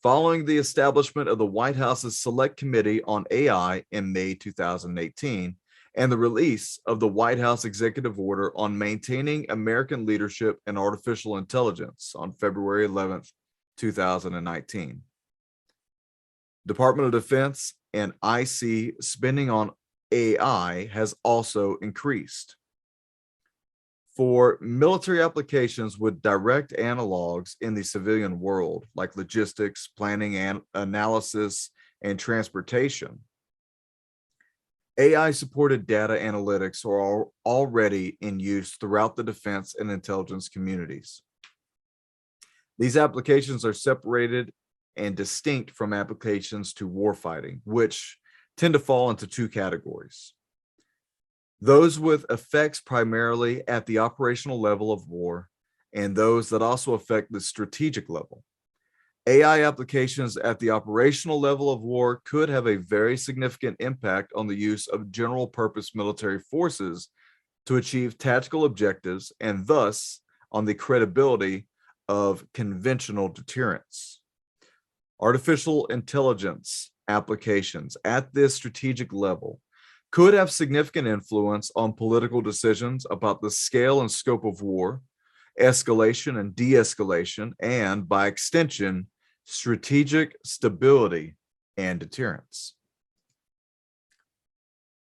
following the establishment of the White House's Select Committee on AI in May 2018 and the release of the White House Executive Order on Maintaining American Leadership in Artificial Intelligence on February 11th, 2019. Department of Defense and IC spending on AI has also increased. For military applications with direct analogs in the civilian world, like logistics, planning, and analysis, and transportation. AI-supported data analytics are already in use throughout the defense and intelligence communities. These applications are separated and distinct from applications to warfighting, which tend to fall into two categories. Those with effects primarily at the operational level of war, and those that also affect the strategic level. AI applications at the operational level of war could have a very significant impact on the use of general purpose military forces to achieve tactical objectives and thus on the credibility of conventional deterrence. Artificial intelligence applications at this strategic level could have significant influence on political decisions about the scale and scope of war, escalation and de-escalation, and by extension, strategic stability and deterrence.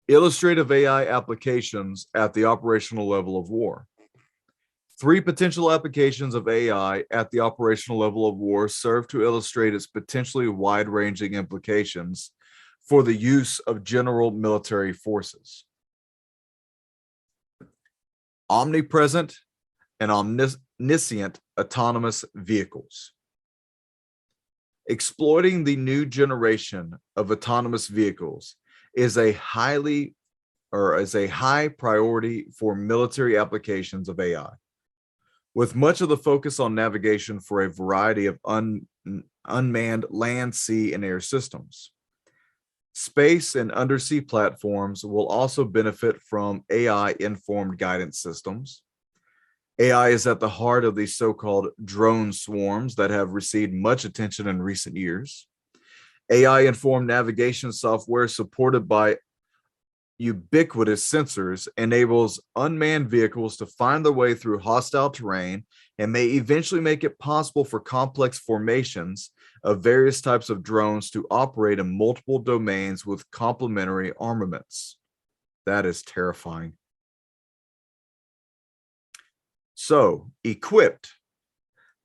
Illustrative AI applications at the operational level of war. 3 potential applications of AI at the operational level of war serve to illustrate its potentially wide-ranging implications for the use of general military forces. Omnipresent and omniscient autonomous vehicles. Exploiting the new generation of autonomous vehicles is a high priority for military applications of AI. With much of the focus on navigation for a variety of unmanned land, sea, and air systems. Space and undersea platforms will also benefit from AI-informed guidance systems. AI is at the heart of these so-called drone swarms that have received much attention in recent years. AI-informed navigation software supported by ubiquitous sensors enables unmanned vehicles to find their way through hostile terrain and may eventually make it possible for complex formations of various types of drones to operate in multiple domains with complementary armaments. That is terrifying. So, equipped,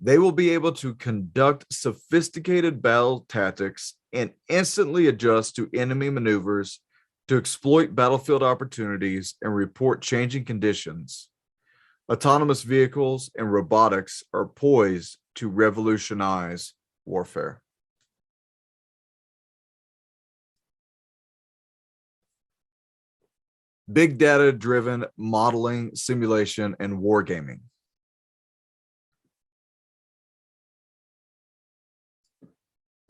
they will be able to conduct sophisticated battle tactics and instantly adjust to enemy maneuvers to exploit battlefield opportunities and report changing conditions. Autonomous vehicles and robotics are poised to revolutionize warfare. Big data-driven modeling, simulation, and wargaming.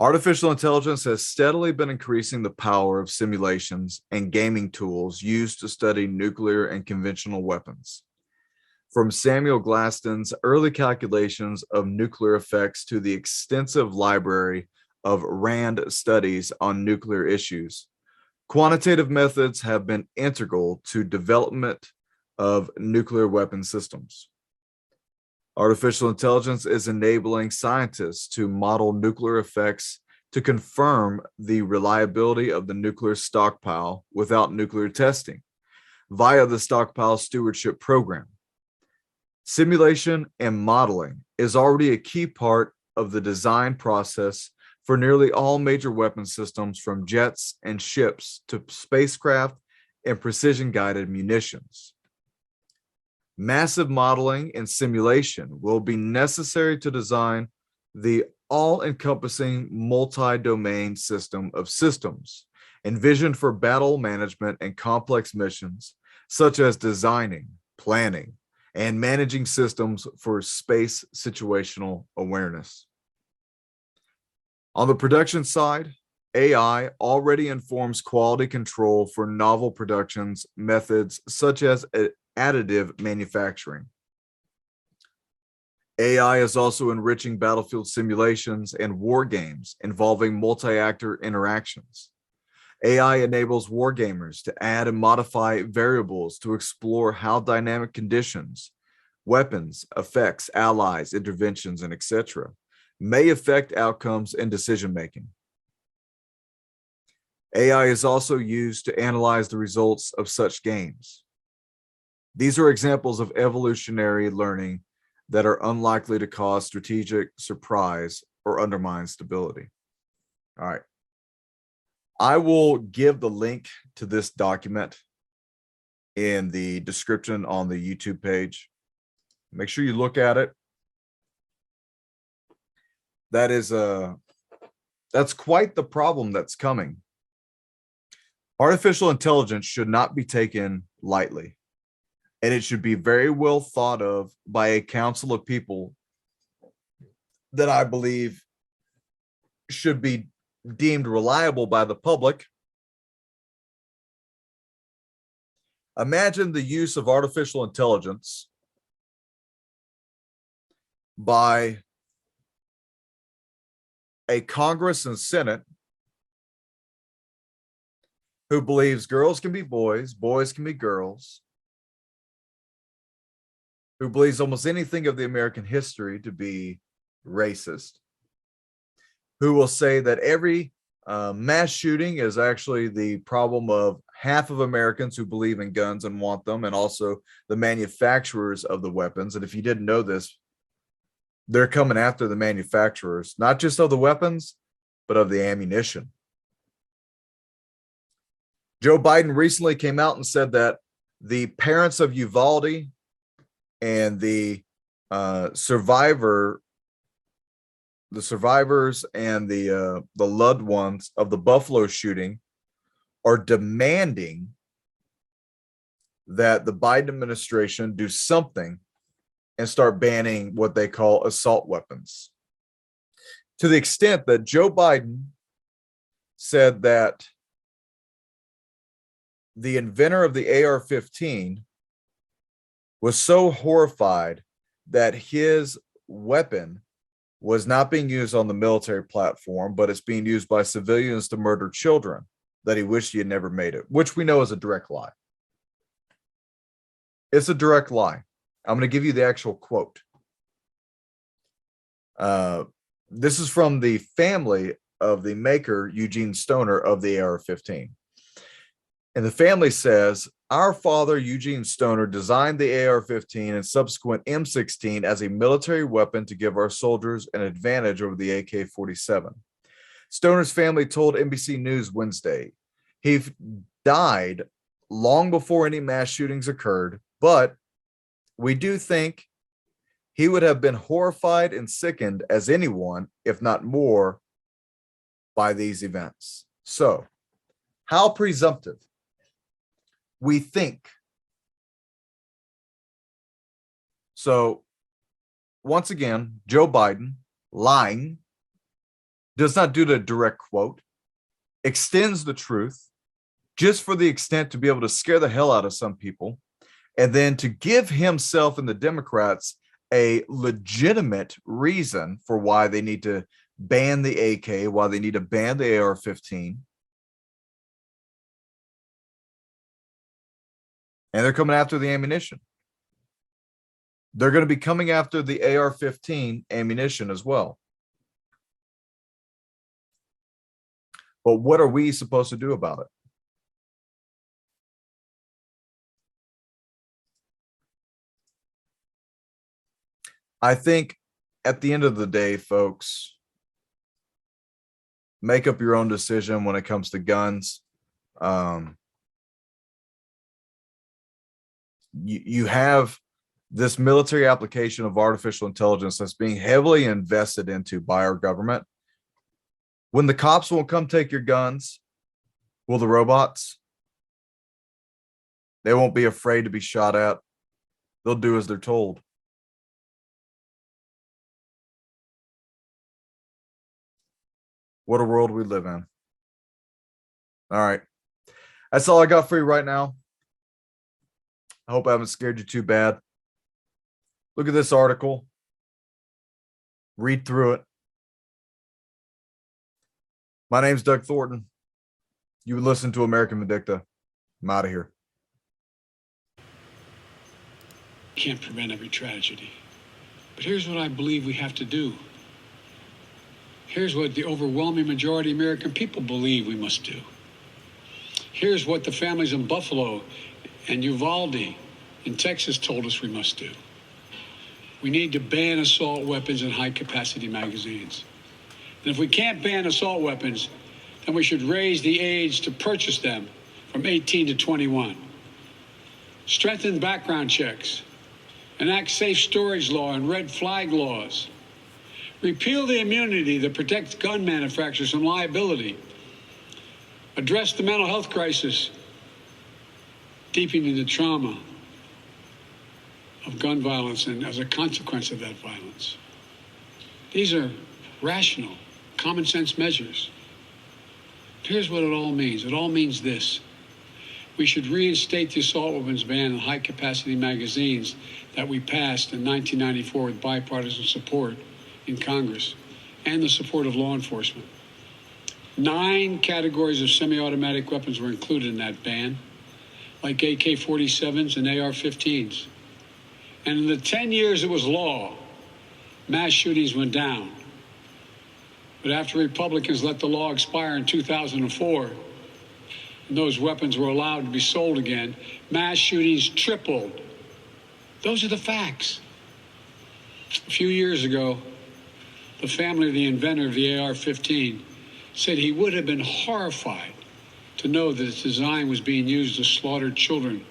Artificial intelligence has steadily been increasing the power of simulations and gaming tools used to study nuclear and conventional weapons. From Samuel Glaston's early calculations of nuclear effects to the extensive library of RAND studies on nuclear issues, quantitative methods have been integral to development of nuclear weapon systems. Artificial intelligence is enabling scientists to model nuclear effects to confirm the reliability of the nuclear stockpile without nuclear testing via the Stockpile Stewardship Program. Simulation and modeling is already a key part of the design process for nearly all major weapon systems, from jets and ships to spacecraft and precision-guided munitions. Massive modeling and simulation will be necessary to design the all-encompassing multi-domain system of systems envisioned for battle management and complex missions, such as designing, planning, and managing systems for space situational awareness. On the production side, AI already informs quality control for novel productions methods such as additive manufacturing. AI is also enriching battlefield simulations and war games involving multi-actor interactions. AI enables wargamers to add and modify variables to explore how dynamic conditions, weapons, effects, allies, interventions, and etc. may affect outcomes and decision-making. AI is also used to analyze the results of such games. These are examples of evolutionary learning that are unlikely to cause strategic surprise or undermine stability. All right. I will give the link to this document in the description on the YouTube page. Make sure you look at it. That's quite the problem that's coming. Artificial intelligence should not be taken lightly, and it should be very well thought of by a council of people that I believe should be deemed reliable by the public. Imagine the use of artificial intelligence by a Congress and Senate who believes girls can be boys, boys can be girls, who believes almost anything of the American history to be racist, who will say that every mass shooting is actually the problem of half of Americans who believe in guns and want them, and also the manufacturers of the weapons. And if you didn't know this, they're coming after the manufacturers, not just of the weapons, but of the ammunition. Joe Biden recently came out and said that the parents of Uvalde and the survivors and the loved ones of the Buffalo shooting are demanding that the Biden administration do something and start banning what they call assault weapons. To the extent that Joe Biden said that the inventor of the AR-15 was so horrified that his weapon was not being used on the military platform, but it's being used by civilians to murder children, that he wished he had never made it, which we know is a direct lie. It's a direct lie. I'm going to give you the actual quote. This is from the family of the maker, Eugene Stoner, of the AR-15. And the family says, our father, Eugene Stoner, designed the AR-15 and subsequent M16 as a military weapon to give our soldiers an advantage over the AK-47. Stoner's family told NBC News Wednesday, he died long before any mass shootings occurred, but we do think he would have been horrified and sickened as anyone, if not more, by these events. So, how presumptive? We think. So, once again, Joe Biden, lying, does not do the direct quote, extends the truth just for the extent to be able to scare the hell out of some people, and then to give himself and the Democrats a legitimate reason for why they need to ban the AK, why they need to ban the AR-15. And they're coming after the ammunition. They're going to be coming after the AR-15 ammunition as well. But what are we supposed to do about it? I think at the end of the day, folks, make up your own decision when it comes to guns. You have this military application of artificial intelligence that's being heavily invested into by our government. When the cops won't come take your guns, will the robots? They won't be afraid to be shot at. They'll do as they're told. What a world we live in. All right. That's all I got for you right now. I hope I haven't scared you too bad. Look at this article. Read through it. My name's Doug Thornton. You would listen to American Vindicta. I'm out of here. Can't prevent every tragedy. But here's what I believe we have to do. Here's what the overwhelming majority of American people believe we must do. Here's what the families in Buffalo and Uvalde in Texas told us we must do. We need to ban assault weapons and high-capacity magazines. And if we can't ban assault weapons, then we should raise the age to purchase them from 18 to 21. Strengthen background checks. Enact safe storage law and red flag laws. Repeal the immunity that protects gun manufacturers from liability. Address the mental health crisis, deepening the trauma of gun violence and as a consequence of that violence. These are rational, common sense measures. Here's what it all means. It all means this. We should reinstate the assault weapons ban on high-capacity magazines that we passed in 1994 with bipartisan support in Congress and the support of law enforcement. 9 categories of semi-automatic weapons were included in that ban, like AK-47s and AR-15s. And in the 10 years it was law, mass shootings went down. But after Republicans let the law expire in 2004, and those weapons were allowed to be sold again, mass shootings tripled. Those are the facts. A few years ago, the family of the inventor of the AR-15 said he would have been horrified to know that its design was being used to slaughter children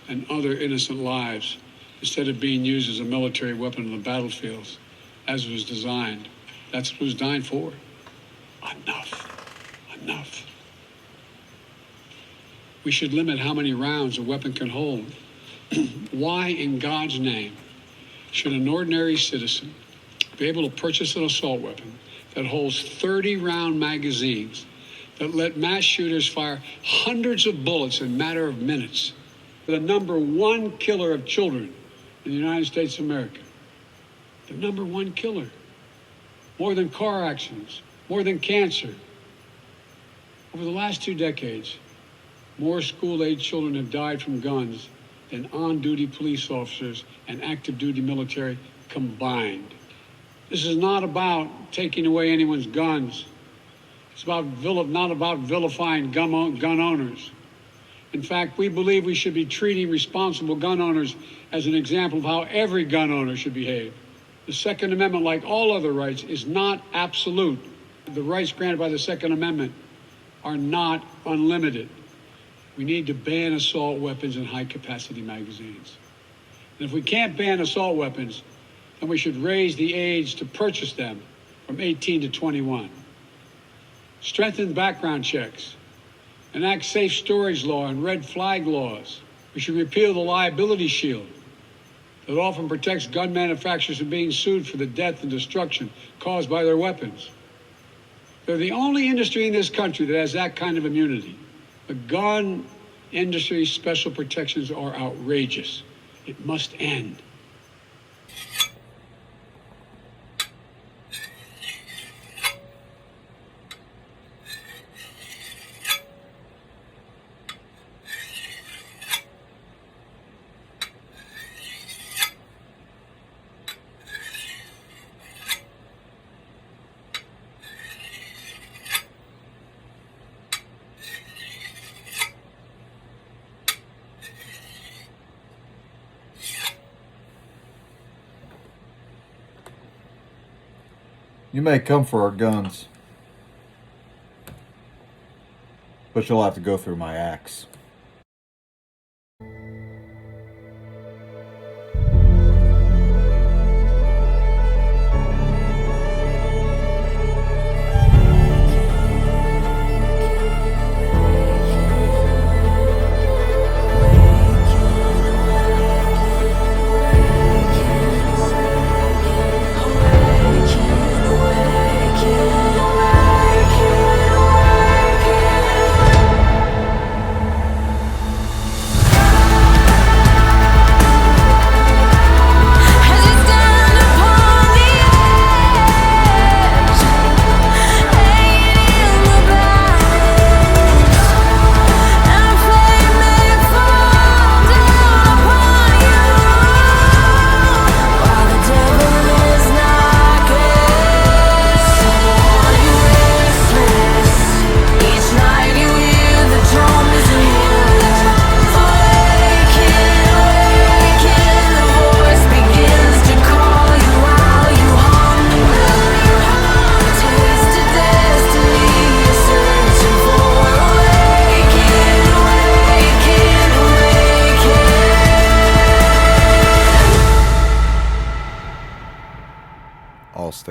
and other innocent lives instead of being used as a military weapon on the battlefields, as it was designed. That's what it was designed for. Enough. We should limit how many rounds a weapon can hold. Why in God's name should an ordinary citizen be able to purchase an assault weapon that holds 30-round magazines that let mass shooters fire hundreds of bullets in a matter of minutes? The number one killer of children in the United States of America. The number one killer. More than car accidents, more than cancer. Over the last 2 decades, more school-age children have died from guns than on-duty police officers and active-duty military combined. This is not about taking away anyone's guns. It's not about vilifying gun owners. In fact, we believe we should be treating responsible gun owners as an example of how every gun owner should behave. The Second Amendment, like all other rights, is not absolute. The rights granted by the Second Amendment are not unlimited. We need to ban assault weapons and high-capacity magazines. And if we can't ban assault weapons, then we should raise the age to purchase them from 18 to 21. Strengthen background checks. Enact safe storage law and red flag laws. We should repeal the liability shield that often protects gun manufacturers from being sued for the death and destruction caused by their weapons. They're the only industry in this country that has that kind of immunity. The gun industry special protections are outrageous. It must end. You may come for our guns, but you'll have to go through my axe.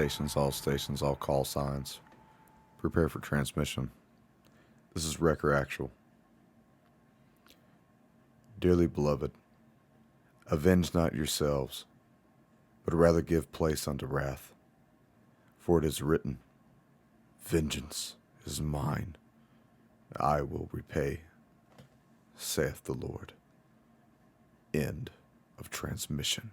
stations, all call signs. Prepare for transmission. This is Wrecker Actual. Dearly beloved, avenge not yourselves, but rather give place unto wrath. For it is written, vengeance is mine, I will repay, saith the Lord. End of transmission.